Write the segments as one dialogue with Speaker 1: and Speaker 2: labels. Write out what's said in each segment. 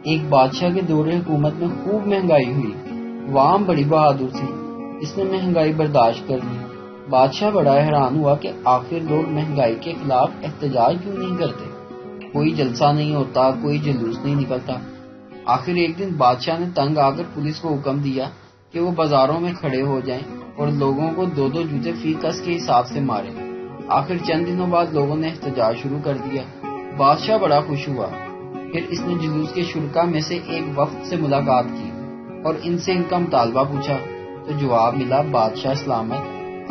Speaker 1: ایک بادشاہ کے دور حکومت میں خوب مہنگائی ہوئی۔ عوام بڑی بہادر تھی، اس نے مہنگائی برداشت کر لی۔ بادشاہ بڑا حیران ہوا کہ آخر لوگ مہنگائی کے خلاف احتجاج کیوں نہیں کرتے، کوئی جلسہ نہیں ہوتا، کوئی جلوس نہیں نکلتا۔ آخر ایک دن بادشاہ نے تنگ آ کر پولیس کو حکم دیا کہ وہ بازاروں میں کھڑے ہو جائیں اور لوگوں کو 2 جوتے فی کس کے حساب سے ماریں۔ آخر چند دنوں بعد لوگوں نے احتجاج شروع کر دیا۔ بادشاہ بڑا خوش ہوا۔ پھر اس نے جلوس کے شرکا میں سے ایک وفد سے ملاقات کی اور ان سے ان کا مطالبہ پوچھا تو جواب ملا، بادشاہ سلامت،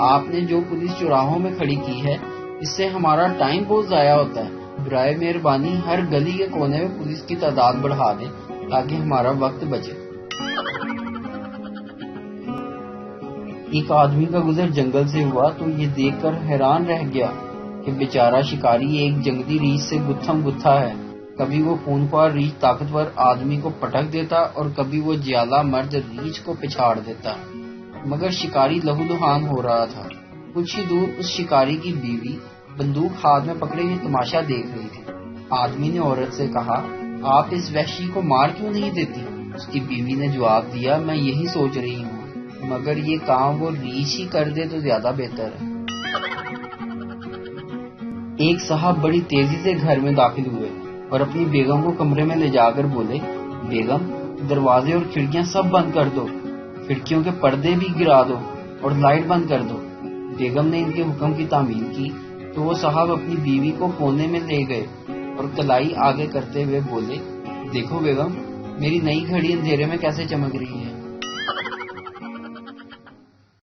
Speaker 1: آپ نے جو پولیس چوراہوں میں کھڑی کی ہے اس سے ہمارا ٹائم بہت ضائع ہوتا ہے، برائے مہربانی ہر گلی کے کونے میں پولیس کی تعداد بڑھا دیں تاکہ ہمارا وقت بچے۔ ایک آدمی کا گزر جنگل سے ہوا تو یہ دیکھ کر حیران رہ گیا کہ بیچارہ شکاری ایک جنگلی ریچھ سے گتھم گتھا ہے۔ کبھی وہ خونخوار ریچھ طاقتور آدمی کو پٹک دیتا اور کبھی وہ جیالہ مرد ریچھ کو پچھاڑ دیتا، مگر شکاری لہو لہان ہو رہا تھا۔ کچھ ہی دور اس شکاری کی بیوی بندوق ہاتھ میں پکڑے یہ تماشا دیکھ رہی تھی۔ آدمی نے عورت سے کہا، آپ اس وحشی کو مار کیوں نہیں دیتی؟ اس کی بیوی نے جواب دیا، میں یہی سوچ رہی ہوں، مگر یہ کام وہ ریچھ ہی کر دے تو زیادہ بہتر ہے۔ ایک صاحب بڑی تیزی سے گھر میں داخل ہوئے اور اپنی بیگم کو کمرے میں لے جا کر بولے، بیگم دروازے اور کھڑکیاں سب بند کر دو، کھڑکیوں کے پردے بھی گرا دو اور لائٹ بند کر دو۔ بیگم نے ان کے حکم کی تعمیل کی تو وہ صاحب اپنی بیوی کو کونے میں لے گئے اور کلائی آگے کرتے ہوئے بولے، دیکھو بیگم، میری نئی گھڑی اندھیرے میں کیسے چمک رہی ہے۔